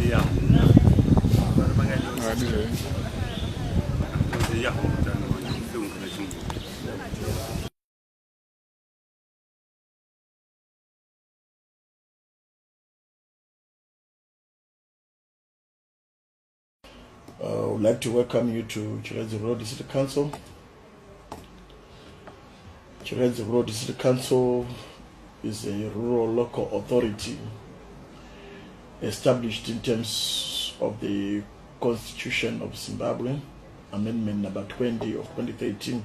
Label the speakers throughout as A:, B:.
A: I would like to welcome you to Chiredzi Road City Council. Chiredzi Road City Council is a rural local authority established in terms of the Constitution of Zimbabwe, Amendment number 20 of 2013.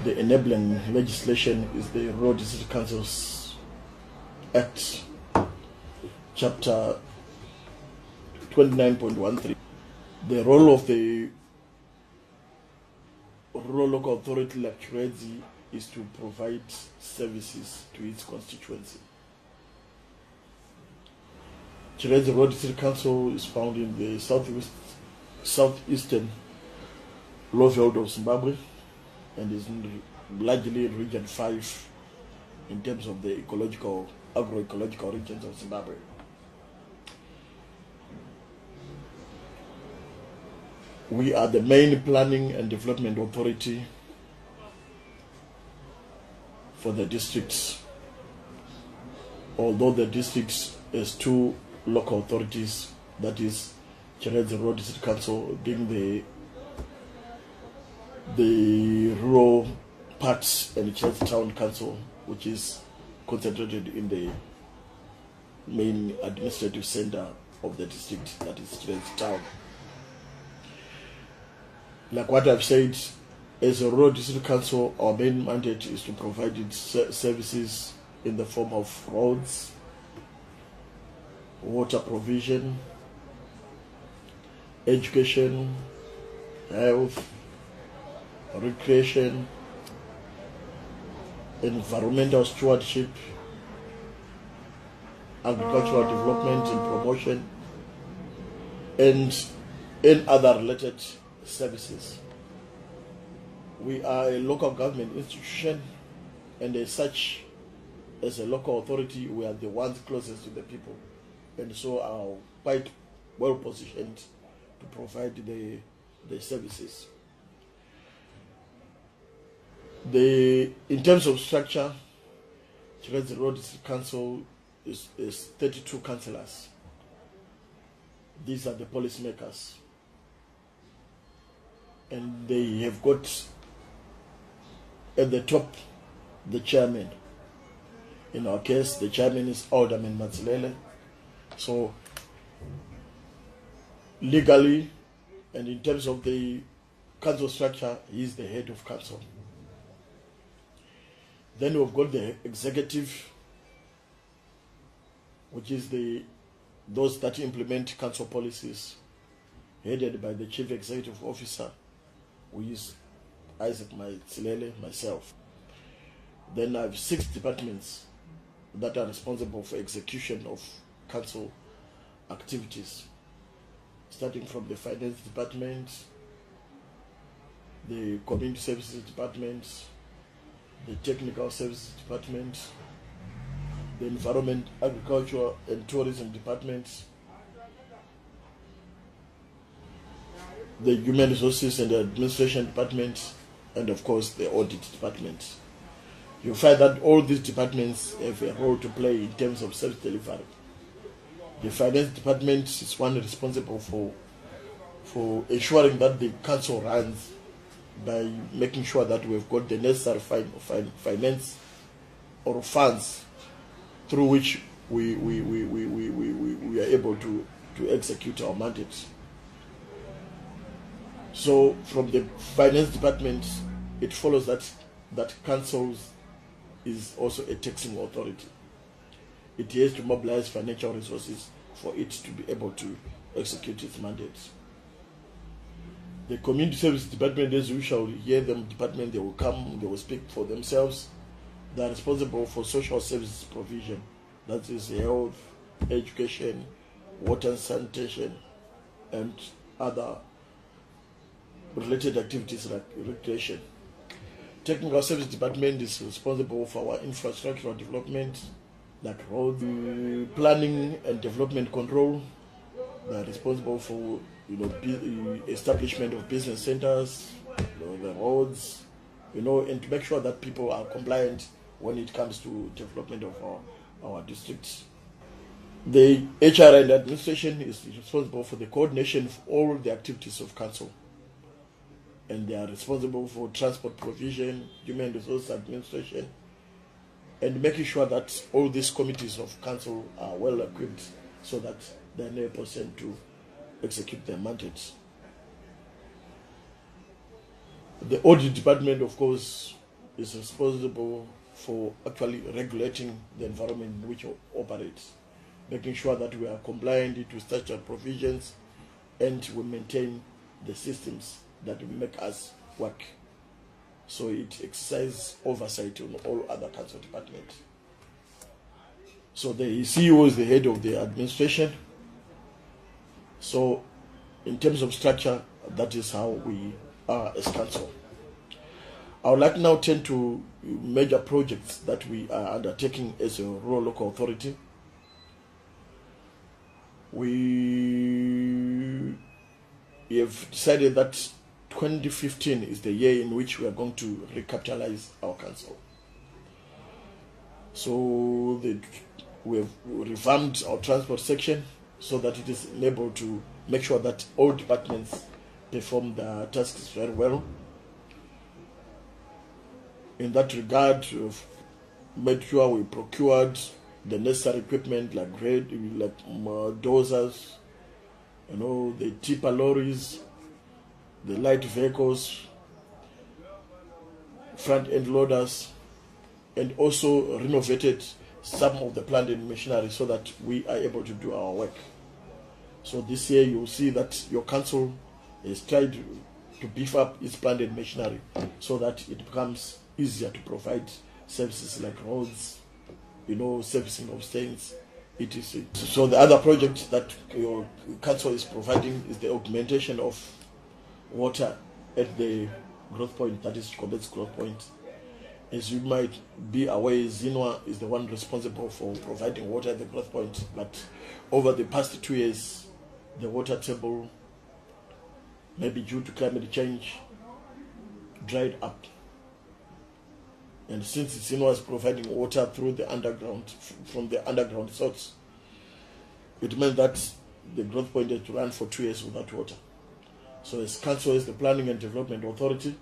A: The enabling legislation is the Road City Councils Act, Chapter 29.13. The role of the rural local authority like Chiredzi is to provide services to its constituency. Chiredzi Road City Council is found in the southeastern lowveld of Zimbabwe and is largely in Region 5 in terms of the agroecological regions of Zimbabwe. We are the main planning and development authority for the districts. Although the districts has two local authorities, that is Chiredzi Road City Council being the rural parts, and Chiredzi Town Council, which is concentrated in the main administrative center of the district, that is Chiredzi Town. Like what I've said, as a Road City Council, our main mandate is to provide services in the form of roads, water provision, education, health, recreation, environmental stewardship, agricultural development and promotion, and other related services. We are a local government institution, and as such, as a local authority, we are the ones closest to the people, and so are quite well positioned to provide the services. In terms of structure, Chiredzi Road City Council is 32 councillors. These are the policymakers, and they have got at the top the chairman. In our case, the chairman is Alderman Matsilele. So legally and in terms of the council structure, he is the head of council. Then we've got the executive, which is those that implement council policies, headed by the chief executive officer, who is Isaac Matsilele, myself. Then I have 6 departments that are responsible for execution of council activities, starting from the finance department, the community services department, the technical services department, the environment, agriculture and tourism department, the human resources and the administration department, and of course the audit department. You find that all these departments have a role to play in terms of service delivery. The finance department is one responsible for ensuring that the council runs by making sure that we've got the necessary finance or funds through which we are able to execute our mandate. So from the finance department, it follows that council is also a taxing authority. It has to mobilize financial resources for it to be able to execute its mandates. The community service department, as we shall hear them, department, they will come, they will speak for themselves. They are responsible for social services provision, that is health, education, water and sanitation, and other related activities like recreation. Technical service department is responsible for our infrastructural development, like road planning and development control. They are responsible for establishment of business centers, the roads, and to make sure that people are compliant when it comes to development of our districts. The HR and administration is responsible for the coordination of all the activities of council, and they are responsible for transport provision, human resource administration, and making sure that all these committees of council are well equipped so that they are in a position to execute their mandates. The audit department, of course, is responsible for actually regulating the environment in which it operates, making sure that we are compliant with statutory provisions and we maintain the systems that make us work. So it exercises oversight on all other council departments. So the CEO is the head of the administration. So in terms of structure, that is how we are as council. I would like now to turn to major projects that we are undertaking as a rural local authority. We have decided that 2015 is the year in which we are going to recapitalize our council. So we have revamped our transport section so that it is able to make sure that all departments perform their tasks very well. In that regard, we've made sure we procured the necessary equipment like dozers, the tipper lorries, the light vehicles, front end loaders, and also renovated some of the plant and machinery so that we are able to do our work. So this year you'll see that your council has tried to beef up its plant and machinery so that it becomes easier to provide services like roads, servicing of stains, etc. So the other project that your council is providing is the augmentation of water at the growth point, that is Chiredzi growth point. As you might be aware, Zinwa is the one responsible for providing water at the growth point, but over the past 2 years, the water table, maybe due to climate change, dried up. And since Zinwa is providing water through the underground, from the underground source, it meant that the growth point had to run for 2 years without water. So as council, as the Planning and Development Authority,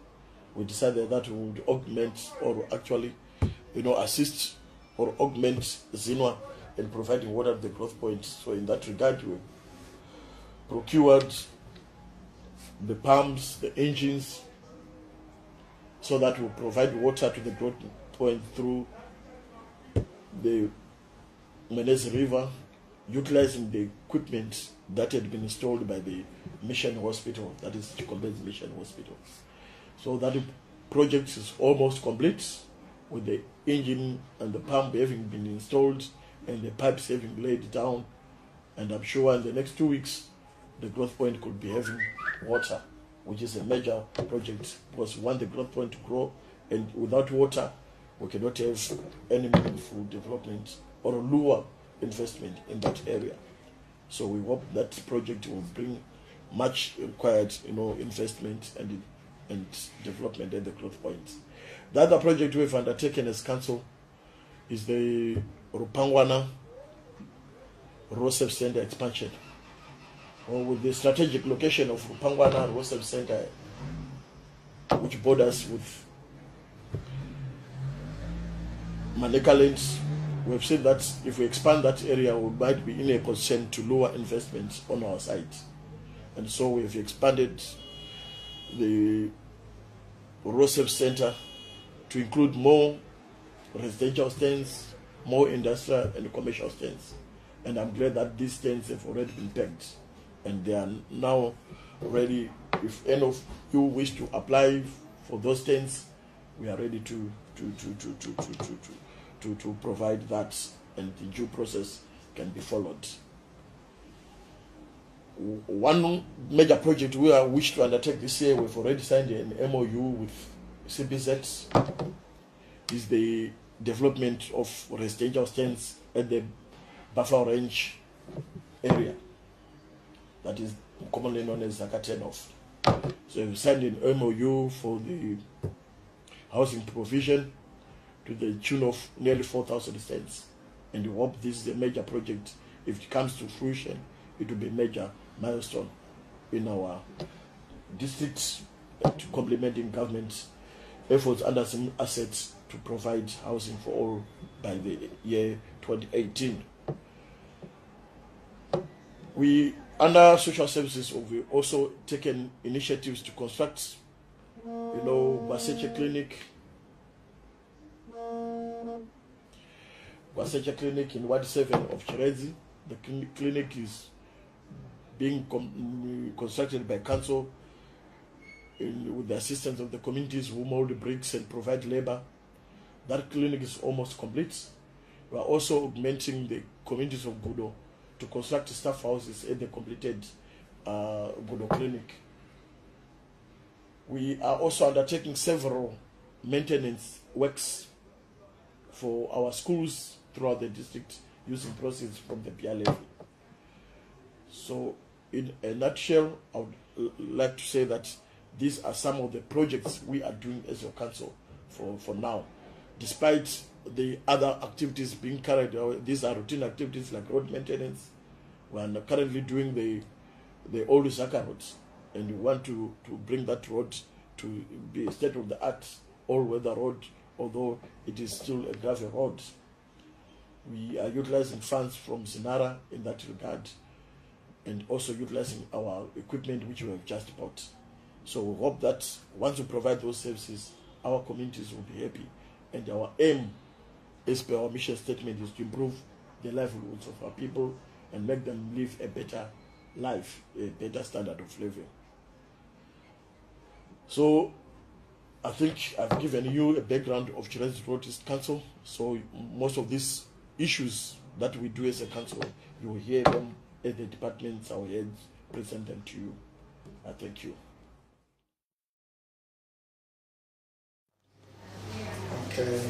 A: we decided that we would augment or actually, assist or augment Zinwa in providing water at the growth point. So in that regard, we procured the pumps, the engines, so that we provide water to the growth point through the Menez River, utilizing the equipment that had been installed by the Mission Hospital, that is Chiredzi Mission Hospital. So that project is almost complete, with the engine and the pump having been installed and the pipes having laid down. And I'm sure in the next 2 weeks, the growth point could be having water, which is a major project, because we want the growth point to grow, and without water, we cannot have any meaningful development or lure investment in that area. So we hope that project will bring much required, investment and development at the growth point. The other project we've undertaken as council is the Rupangwana Rural Service Center expansion. With the strategic location of Rupangwana Rural Service Center, which borders with Maneka Lands, we have said that if we expand that area, we might be in a position to lower investments on our side. And so we have expanded the Rural Service Center to include more residential stands, more industrial and commercial stands. And I'm glad that these stands have already been pegged, and they are now ready. If any of you wish to apply for those stands, we are ready to provide that, and the due process can be followed. One major project we wish to undertake this year, we've already signed an MOU with CBZ, is the development of residential stands at the Buffalo Range area, that is commonly known as Zakatenov. So we've signed an MOU for the housing provision to the tune of nearly 4,000 cents. And we hope this is a major project. If it comes to fruition, it will be a major milestone in our district, to complementing government efforts under some assets to provide housing for all by the year 2018. We, under social services, we've also taken initiatives to construct, Baseche Clinic in Ward 7 of Chiredzi. The clinic is being constructed by council with the assistance of the communities who mold bricks and provide labor. That clinic is almost complete. We are also augmenting the communities of Gudo to construct staff houses at the completed Gudo clinic. We are also undertaking several maintenance works for our schools throughout the district using proceeds from the PR levy. So in a nutshell, I would like to say that these are some of the projects we are doing as your council for now. Despite the other activities being carried out, these are routine activities like road maintenance. We are currently doing the old Zaka roads, and we want to bring that road to be a state-of-the-art all-weather road, although it is still a gravel road. We are utilizing funds from Zinara in that regard, and also utilizing our equipment which we have just bought. So we hope that once we provide those services, our communities will be happy. And our aim, as per our mission statement, is to improve the livelihoods of our people and make them live a better life, a better standard of living. So I think I've given you a background of Chiredzi Road East Council. So most of these issues that we do as a council, you will hear them at the departments, our heads present them to you. I thank you.
B: Okay.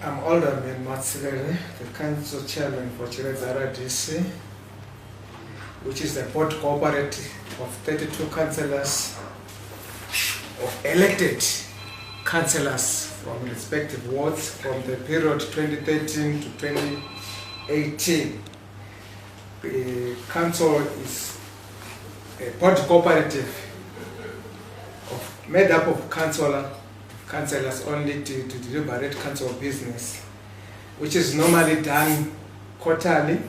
B: I'm Alderman Matsilele, the council chairman for Chiredzi RDC, which is a board cooperative of 32 councillors, of elected councillors from respective wards from the period 2013 to 2018. The council is a board cooperative made up of councillors only to deliberate council business, which is normally done quarterly.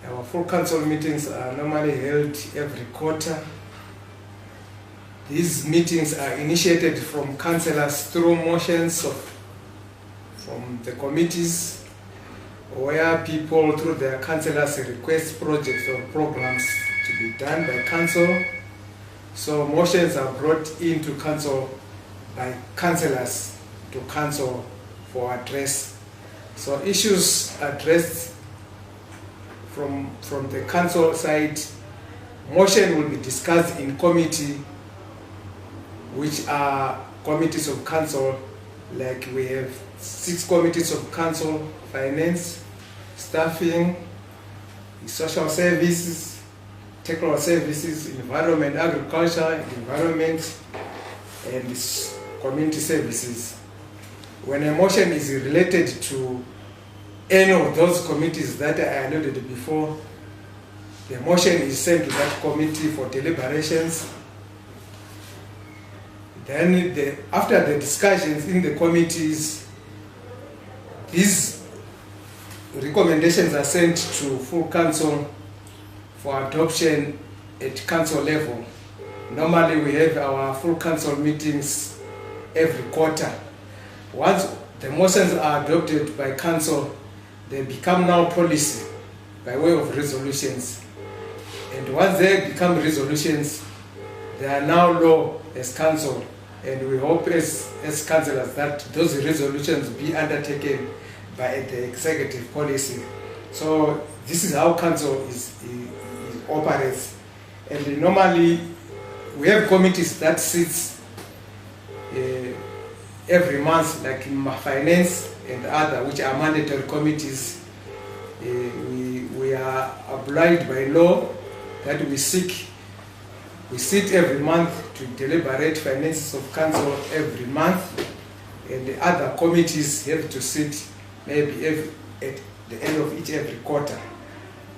B: Our full council meetings are normally held every quarter. These meetings are initiated from councillors through motions from the committees, where people through their councillors request projects or programs to be done by council. So motions are brought into council by councillors to council for address. So issues addressed from the council side, motion will be discussed in committee, which are committees of council. Like we have 6 committees of council: finance, staffing, social services, technical services, environment, agriculture, environment, and community services. When a motion is related to any of those committees that I alluded before, the motion is sent to that committee for deliberations. Then after the discussions in the committees, these recommendations are sent to full council for adoption at council level. Normally we have our full council meetings every quarter. Once the motions are adopted by council, they become now policy by way of resolutions. And once they become resolutions, they are now law as council. And we hope as councillors that those resolutions be undertaken by the executive policy. So this is how council operates. And normally we have committees that sits every month, like in finance and other, which are mandatory committees, we are obliged by law that we sit every month to deliberate finances of council every month, and the other committees have to sit maybe at the end of every quarter.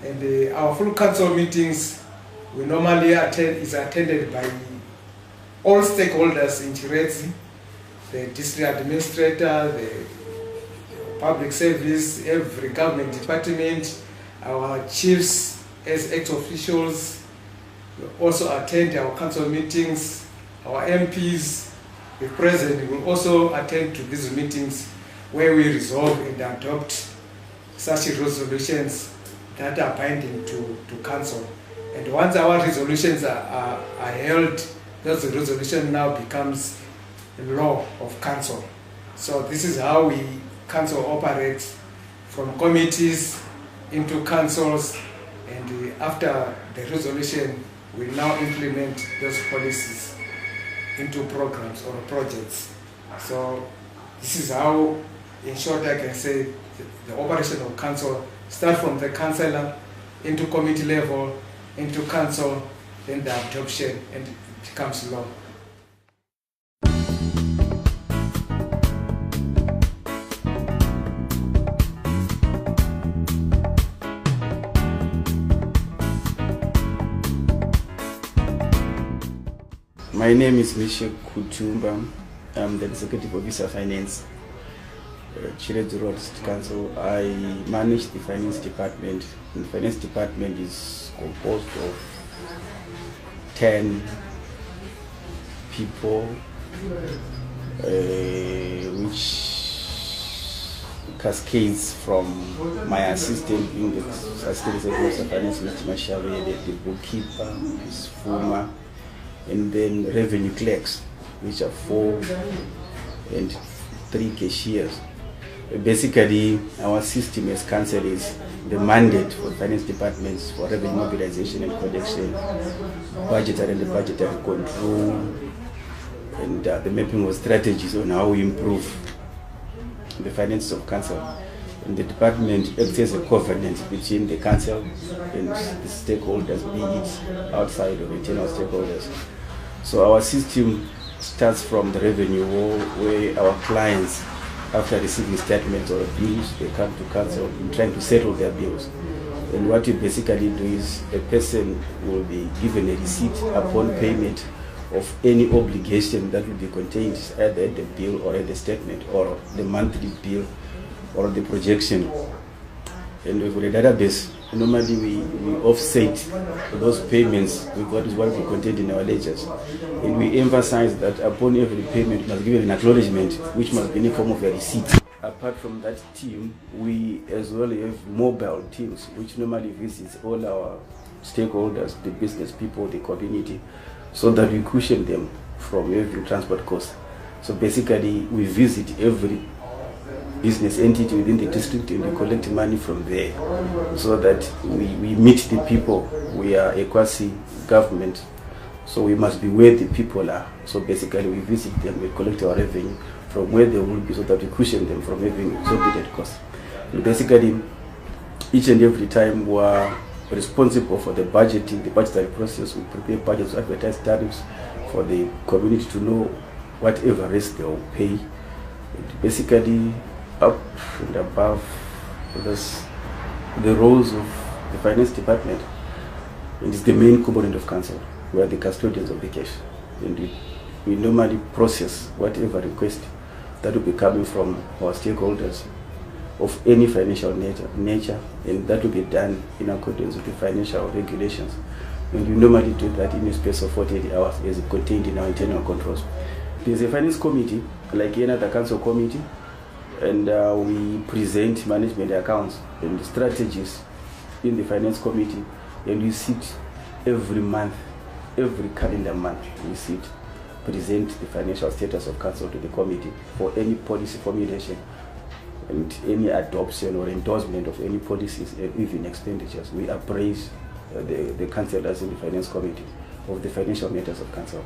B: And our full council meetings we normally is attended by all stakeholders in Chiredzi, the district administrator, the public service, every government department, our chiefs as ex-officials. We also attend our council meetings, our MPs, the president will also attend to these meetings where we resolve and adopt such resolutions that are binding to council. And once our resolutions are held, those resolution now becomes the law of council. So this is how council operates, from committees into councils, and after the resolution, we now implement those policies into programs or projects. So this is how, in short, I can say the operation of council start from the councillor into committee level, into council, then the adoption, and it becomes law.
C: My name is Misha Kutumba. I'm the Executive Officer of Finance, Chiredzi Road City Council. I manage the Finance Department. And the Finance Department is composed of 10 people, which cascades from my assistant being the Assistant Secretary of Finance, Mr. Mashari, the bookkeeper, Ms. Fuma, and then revenue clerks, which are 4 and 3 cashiers. Basically, our system as council is the mandate for finance departments for revenue mobilization and collection, budgetary and budgetary control, and the mapping of strategies on how we improve the finances of council. And the department acts as a covenant between the council and the stakeholders, be it outside or internal stakeholders. So our system starts from the revenue, where our clients, after receiving statements or bills, they come to council in trying to settle their bills. And what we basically do is a person will be given a receipt upon payment of any obligation that will be contained either at the bill or at the statement or the monthly bill or the projection. And with the database, normally we offset those payments with what we contained in our ledgers. And we emphasize that upon every payment, we must give an acknowledgement, which must be in the form of a receipt. Apart from that team, we as well have mobile teams, which normally visits all our stakeholders, the business people, the community, so that we cushion them from every transport cost. So basically, we visit every business entity within the district and we collect money from there, so that we meet the people. We are a quasi-government, so we must be where the people are. So basically, we visit them, we collect our revenue from where they will be, so that we cushion them from having exorbitant costs. And basically, each and every time we are responsible for the budgeting, the budgetary process. We prepare budgets, advertise tariffs for the community to know whatever risk they will pay. And basically, up and above this, the roles of the finance department. It is the main component of council. We are the custodians of the cash, and we normally process whatever request that will be coming from our stakeholders of any financial nature, and that will be done in accordance with the financial regulations. And we normally do that in a space of 48 hours as contained in our internal controls. There is a finance committee, like any other council committee, and we present management accounts and strategies in the finance committee, and we sit every month, every calendar month, we sit, present the financial status of council to the committee for any policy formulation and any adoption or endorsement of any policies and even expenditures. We appraise the councillors in the finance committee of the financial matters of council.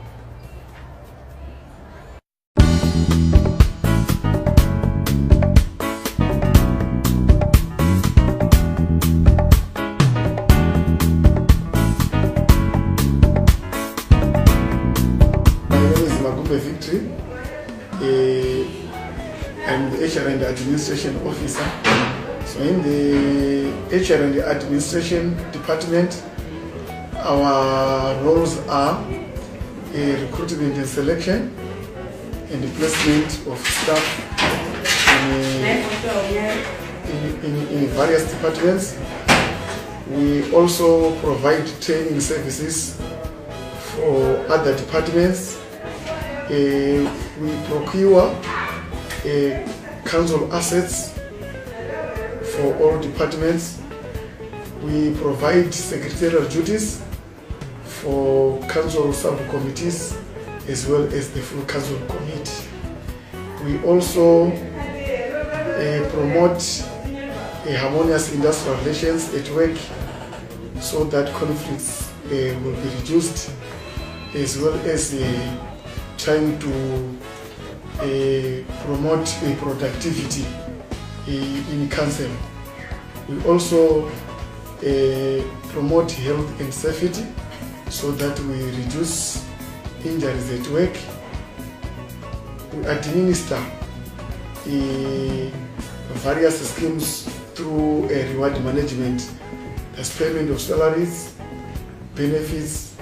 D: Secretary. I'm the HR and Administration Officer. So in the HR and Administration Department, our roles are recruitment and selection and the placement of staff in various departments. We also provide training services for other departments. We procure council assets for all departments. We provide secretarial duties for council subcommittees as well as the full council committee. We also promote harmonious industrial relations at work so that conflicts will be reduced, as well as trying to promote productivity in council. We also promote health and safety so that we reduce injuries at work. We administer various schemes through reward management, as payment of salaries, benefits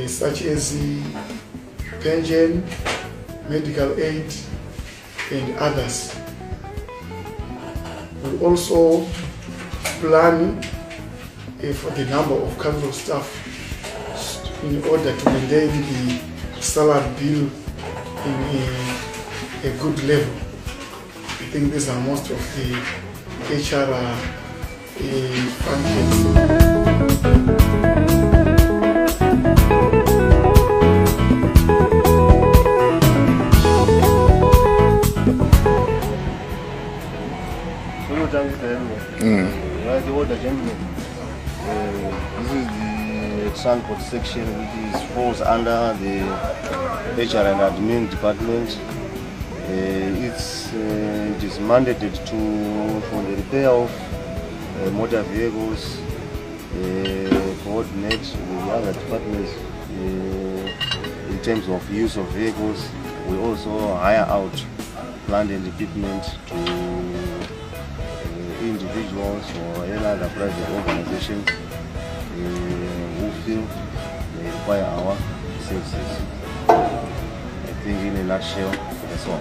D: such as pension, medical aid, and others. We also plan for the number of council staff in order to maintain the salary bill in a good level. I think these are most of the HR functions.
E: This is the transport section, which falls under the HR and Admin Department. It is mandated for the repair of motor vehicles, coordinate with the other departments in terms of use of vehicles. We also hire out plant and equipment to individuals or any other private organization who feel they require our services. I think in a nutshell, that's all.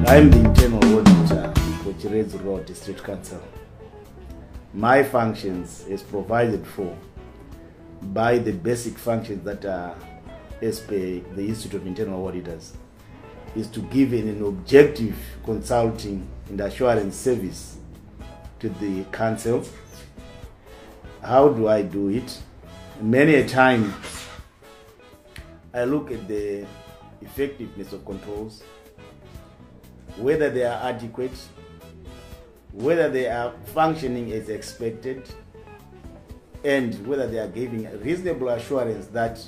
C: I'm the internal auditor for Chiredzi District Council. My functions is provided for by the basic functions that are as per the Institute of Internal Auditors, is to give an objective consulting and assurance service to the council. How do I do it? Many a time I look at the effectiveness of controls, whether they are adequate, whether they are functioning as expected, and whether they are giving a reasonable assurance that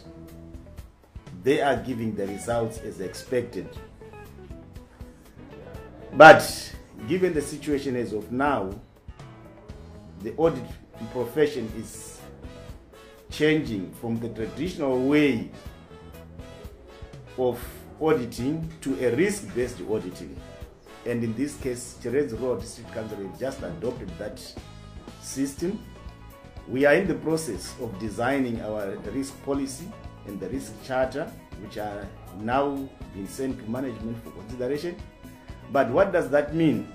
C: they are giving the results as expected. But given the situation as of now, the audit profession is changing from the traditional way of auditing to a risk-based auditing. And in this case, Chiredzi District Council has just adopted that system. We are in the process of designing our risk policy and the risk charter, which are now being sent to management for consideration. But what does that mean?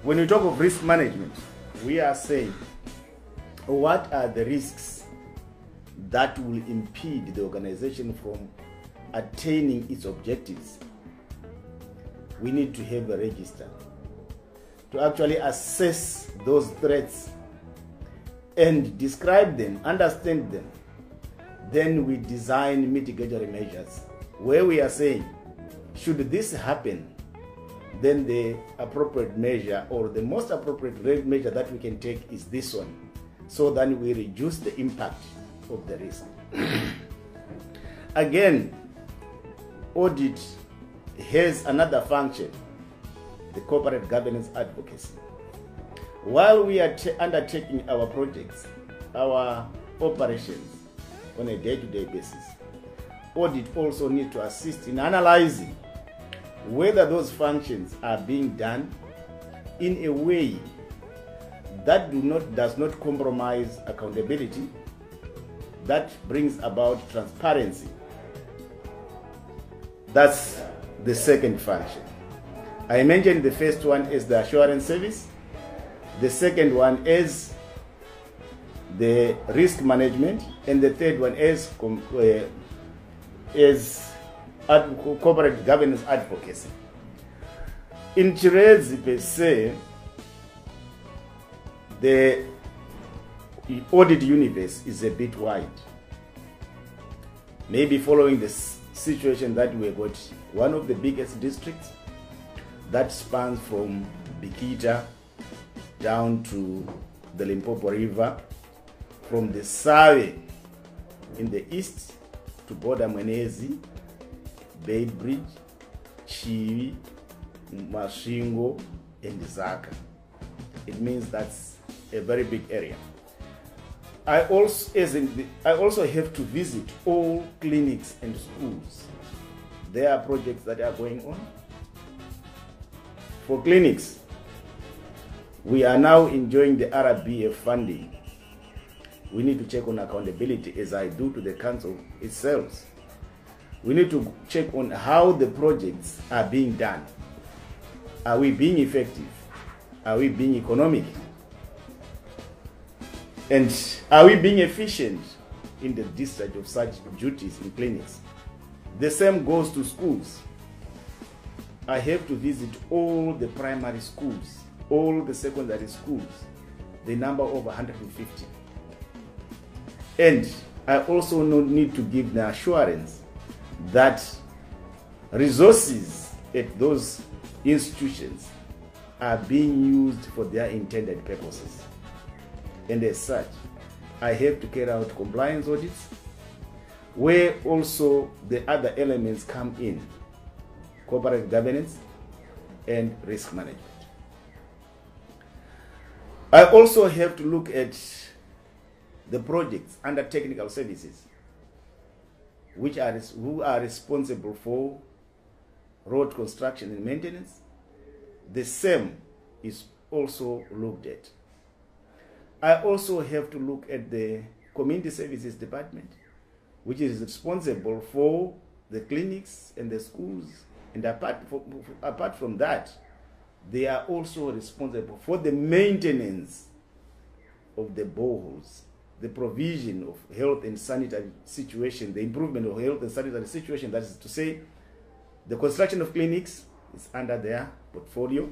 C: When we talk of risk management, we are saying, what are the risks that will impede the organization from attaining its objectives? We need to have a register to actually assess those threats and describe them, understand them. Then we design mitigatory measures where we are saying, should this happen, then the appropriate measure or the most appropriate measure that we can take is this one, so that we reduce the impact of the risk. Again, audit has another function, the corporate governance advocacy. While we are undertaking our projects, our operations on a day-to-day basis, audit also needs to assist in analyzing whether those functions are being done in a way that does not compromise accountability, that brings about transparency. That's the second function. I mentioned the first one is the assurance service. The second one is the risk management, and the third one is corporate governance advocacy. In Chiredzi per se, the audit universe is a bit wide. Maybe following the situation that we got, one of the biggest districts that spans from Bikita down to the Limpopo River, from the Save in the east to Border Mwenezi, Bay Bridge, Chiwi, Mashingo, and Zaka. It means that's a very big area. I also have to visit all clinics and schools. There are projects that are going on. For clinics, we are now enjoying the RBF funding. We need to check on accountability, as I do to the council itself. We need to check on how the projects are being done. Are we being effective? Are we being economic? And are we being efficient in the discharge of such duties in clinics? The same goes to schools. I have to visit all the primary schools, all the secondary schools, the number of 150. And I also need to give the assurance that resources at those institutions are being used for their intended purposes. And as such, I have to carry out compliance audits, where also the other elements come in: corporate governance and risk management. I also have to look at the projects under technical services, who are responsible for road construction and maintenance. The same is also looked at. I also have to look at the community services department, which is responsible for the clinics and the schools. And apart from that, they are also responsible for the maintenance of the boreholes, the provision of health and sanitary situation, the improvement of health and sanitary situation. That is to say, the construction of clinics is under their portfolio.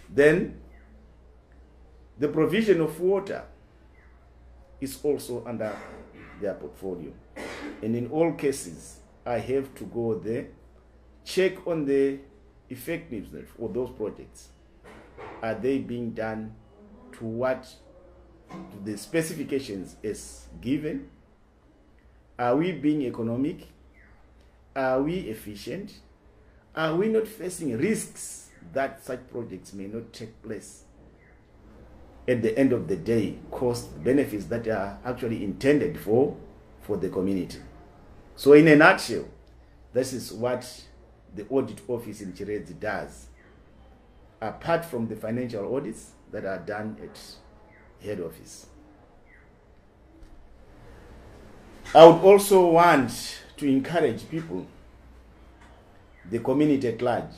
C: Then the provision of water is also under their portfolio. And in all cases, I have to go there, check on the effectiveness of those projects. Are they being done to what the specifications is given? Are we being economic? Are we efficient? Are we not facing risks that such projects may not take place? At the end of the day, cost benefits that are actually intended for the community. So in a nutshell, this is what the audit office in Chiredzi does, apart from the financial audits that are done at head office. I would also want to encourage people, the community at large,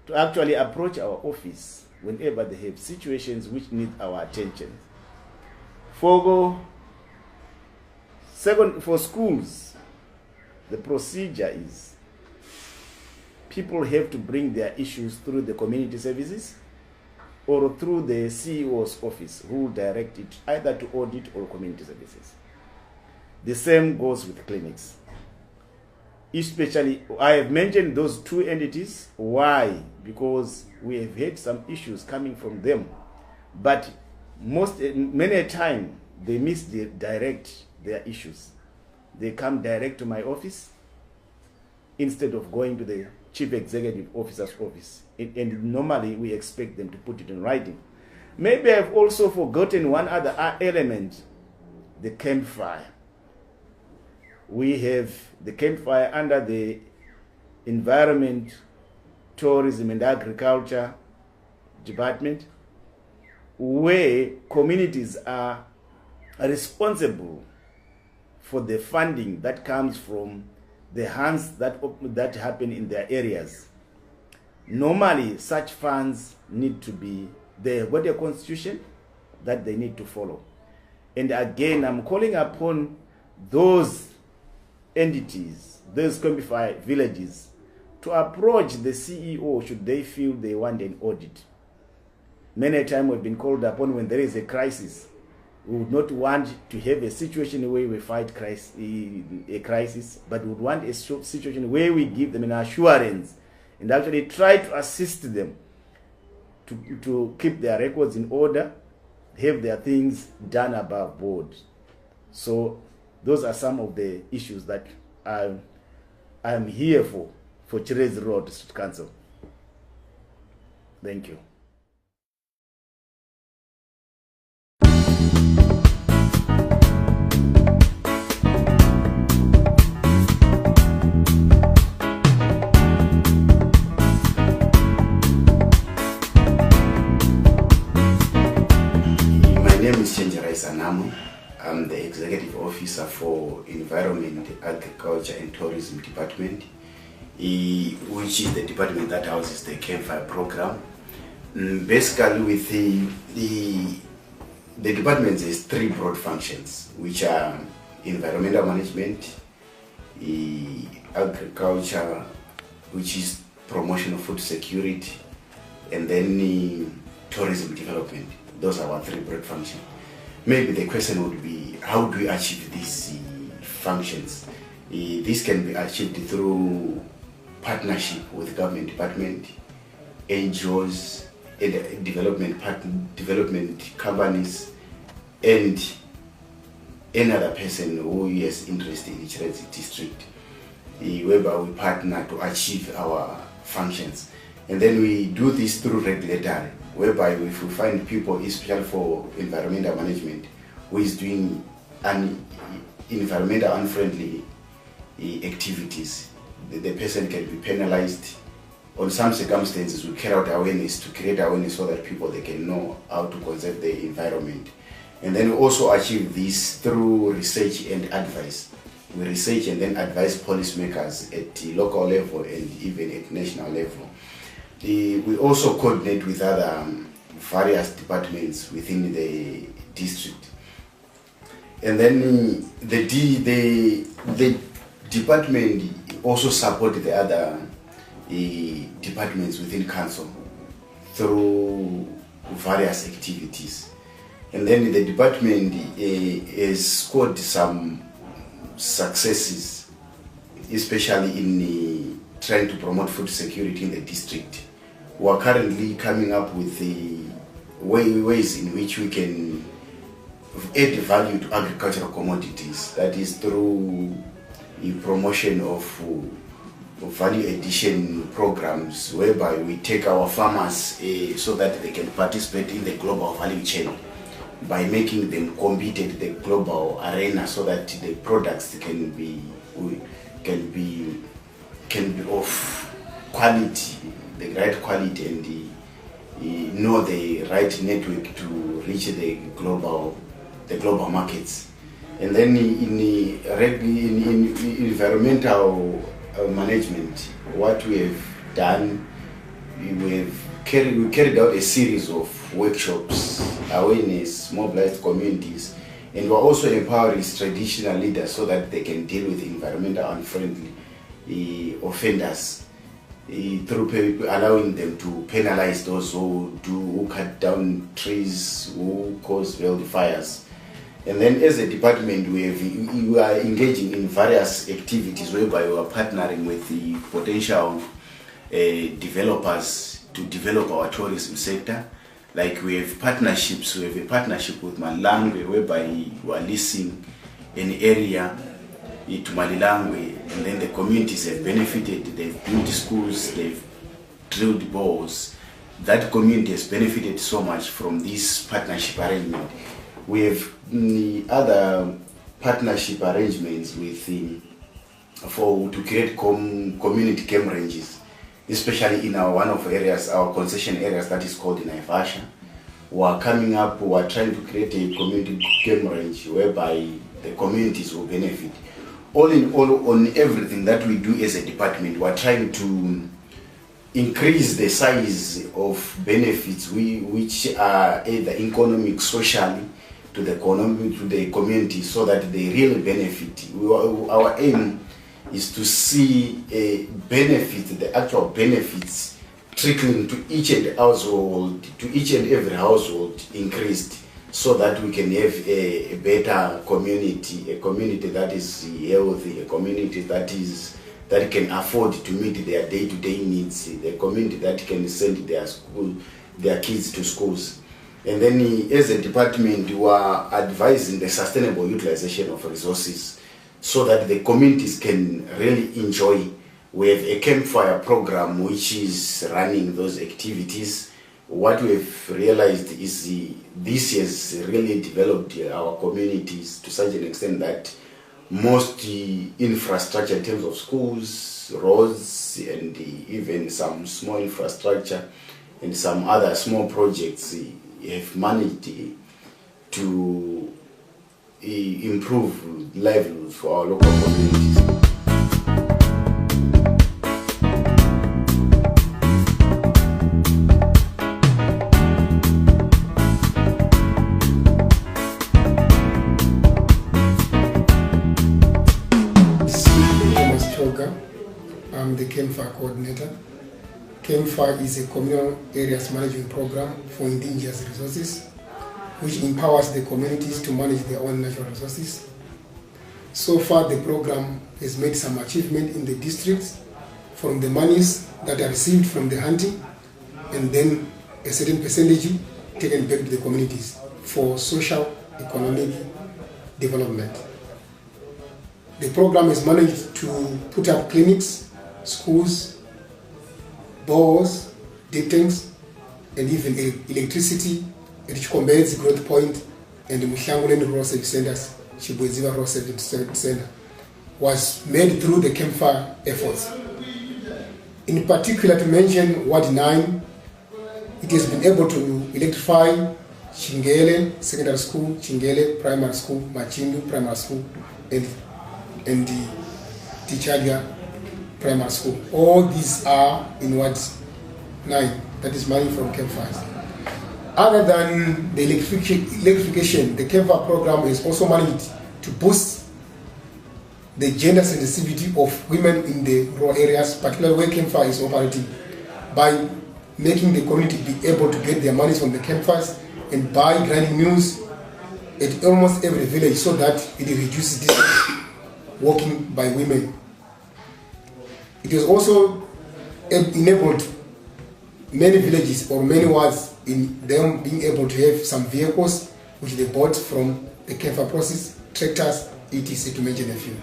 C: to actually approach our office whenever they have situations which need our attention. For schools, the procedure is people have to bring their issues through the community services or through the CEO's office, who will direct it either to audit or community services. The same goes with clinics. Especially, I have mentioned those two entities. Why? Because we have had some issues coming from them, but many a time they misdirect their issues. they come direct to my office instead of going to the Chief Executive Officer's office. And normally we expect them to put it in writing. Maybe I've also forgotten one other element, the campfire. We have the campfire under the Environment, Tourism and Agriculture Department, where communities are responsible for the funding that comes from the hunts that happen in their areas. Normally, such funds need to be, they've got a constitution that they need to follow. And again, I'm calling upon those entities, those campfire villages, to approach the CEO should they feel they want an audit. Many times we've been called upon when there is a crisis. We would not want to have a situation where we fight a crisis, but we would want a situation where we give them an assurance and actually try to assist them to keep their records in order, have their things done above board. So those are some of the issues that I'm here for Chiredzi Road District Council. Thank you.
F: Chiredzi, I'm the Executive Officer for Environment, Agriculture and Tourism Department, which is the department that houses the campfire program. Basically, with the department has three broad functions, which are environmental management, agriculture, which is promotion of food security, and then tourism development. Those are our three broad functions. Maybe the question would be, how do we achieve these functions? This can be achieved through partnership with government department, NGOs, and development companies, and any other person who is interested in Chiredzi district, whereby we partner to achieve our functions. And then we do this through regulatory, whereby if we find people, especially for environmental management, who is doing environmental unfriendly activities, the person can be penalized. On some circumstances, we carry out awareness to create awareness so that people they can know how to conserve the environment. And then we also achieve this through research and advice. We research and then advise policymakers at the local level and even at national level. We also coordinate with other various departments within the district. And then the department also support the other departments within council through various activities. And then the department has scored some successes, especially in trying to promote food security in the district. We are currently coming up with the ways in which we can add value to agricultural commodities. That is through the promotion of value addition programs, whereby we take our farmers so that they can participate in the global value chain by making them compete at the global arena, so that the products can be of quality, the right quality, and know the right network to reach the global markets. And then in environmental management, what we have done, we carried out a series of workshops, awareness, mobilized communities, and we're also empowering traditional leaders so that they can deal with environmental unfriendly offenders, through allowing them to penalize those who cut down trees, who cause wildfires. And then as a department, we are engaging in various activities whereby we are partnering with the potential developers to develop our tourism sector. Like we have partnerships, we have a partnership with Malangwe whereby we are leasing an area to Malilangwe, and then the communities have benefited. They've built schools, they've drilled bores. That community has benefited so much from this partnership arrangement. We have other partnership arrangements with to create community game ranges, especially in one of areas, our concession areas, that is called Naivasha. We are coming up, we are trying to create a community game range whereby the communities will benefit. All in all, on everything that we do as a department, we are trying to increase the size of benefits which are either economic, socially, to the community, so that they really benefit. Our aim is to see a benefit, the actual benefits trickling to each and household, to each and every household increased, so that we can have a better community, a community that is healthy, a community that can afford to meet their day-to-day needs, the community that can send their kids to schools. And then as a department, we are advising the sustainable utilization of resources so that the communities can really enjoy. We have a campfire program which is running those activities. What we've realized is this has really developed our communities to such an extent that most infrastructure in terms of schools, roads, and even some small infrastructure and some other small projects have managed to improve livelihoods for our local communities.
G: I'm the CAMFA coordinator. CAMFA is a communal areas management program for indigenous resources, which empowers the communities to manage their own natural resources. So far, the program has made some achievement in the districts from the monies that are received from the hunting, and then a certain percentage taken back to the communities for social, economic development. The program has managed to put up clinics, schools, bores, deep tanks, and even electricity at Chiredzi Growth Point and the Muhlanguleni Rural Service Centers, Chiredzi Rural Service Center, was made through the campfire efforts. In particular, to mention Ward 9, it has been able to electrify Chingele Secondary School, Chingele Primary School, Machindu Primary School, and the Tichalia Primary School. All these are in Ward 9, that is money from campfires. Other than the electrification, the campfire program has also managed to boost the gender sensitivity of women in the rural areas, particularly where campfire is operating, by making the community be able to get their money from the campfires and buy grinding mules at almost every village, so that it reduces distance walking by women. It has also enabled many villages or many wards in them being able to have some vehicles which they bought from the campfire process, tractors, etc., to mention a few.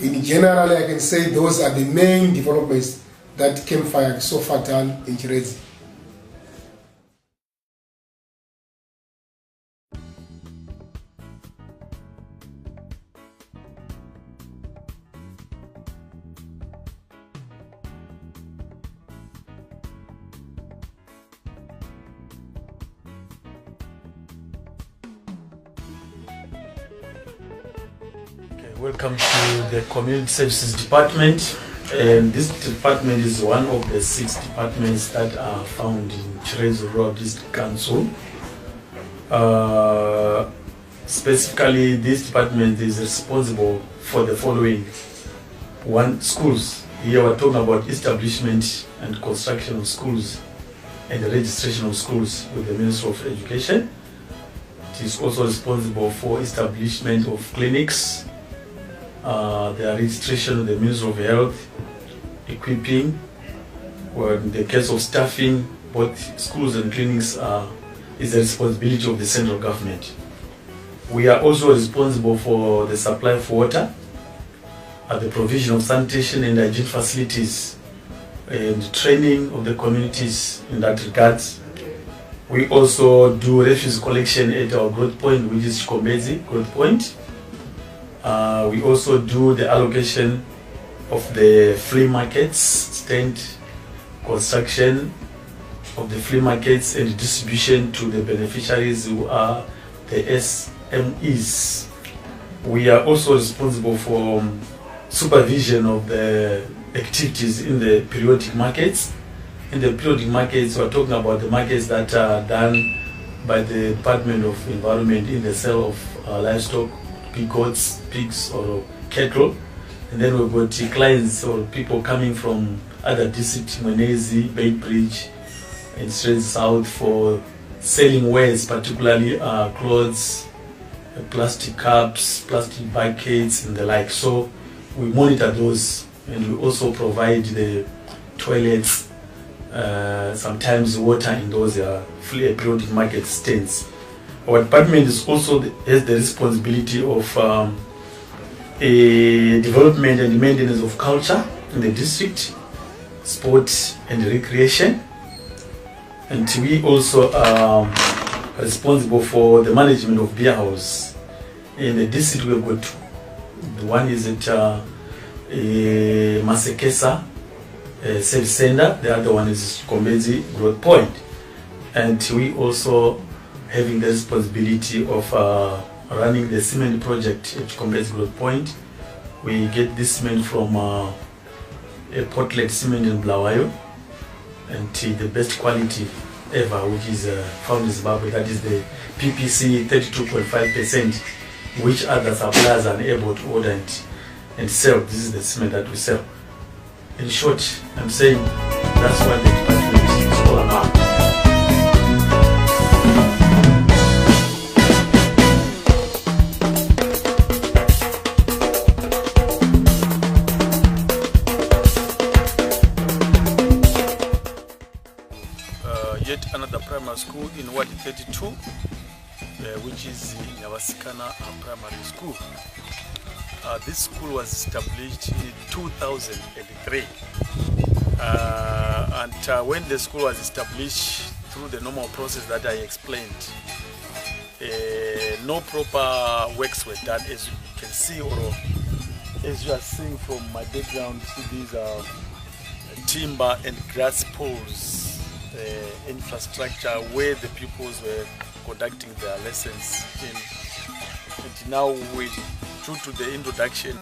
G: In general, I can say those are the main developments that campfire has so far done in Chiredzi.
A: Welcome to the Community Services Department, and this department is one of the 6 departments that are found in Chiredzi Rural District Council. Specifically, this department is responsible for the following. 1, schools. Here we're talking about establishment and construction of schools and the registration of schools with the Ministry of Education. It is also responsible for establishment of clinics, the registration of the Ministry of Health, equipping, or in the case of staffing, both schools and clinics is the responsibility of the central government.
H: We are also responsible for the supply of water, the provision of sanitation and hygiene facilities, and training of the communities in that regard. We also do refuse collection at our growth point, which is Chiredzi growth point. We also do the allocation of the flea markets, stand construction of the flea markets and distribution to the beneficiaries who are the SMEs. We are also responsible for supervision of the activities in the periodic markets. In the periodic markets, we are talking about the markets that are done by the Department of Environment in the sale of livestock, goats, pigs or cattle. And then we've got clients or people coming from other districts, Mwenezi, Beitbridge, and straight south for selling wares, particularly clothes, plastic cups, plastic buckets and the like. So we monitor those, and we also provide the toilets, sometimes water in those periodic market stands. Our department is also has the responsibility of development and maintenance of culture in the district, sport and recreation. And we also are responsible for the management of beer house. In the district we've got two. The one is at Masekesa Service Center, the other one is Chiredzi Growth Point. And we also having the responsibility of running the cement project at Chiredzi Growth Point. We get this cement from a Portlet cement in Blawayo, and the best quality ever, which is found in Zimbabwe, that is the PPC 32.5%, which other suppliers are able to order and sell. This is the cement that we sell. In short, I'm saying that's what the department is all about. Yet another primary school in Ward 32, which is Nyawasikana Primary School. This school was established in 2003, and when the school was established through the normal process that I explained, no proper works were done, as you can see, or as you are seeing from my background. These are timber and grass poles infrastructure where the pupils were conducting their lessons in. And now, due to the introduction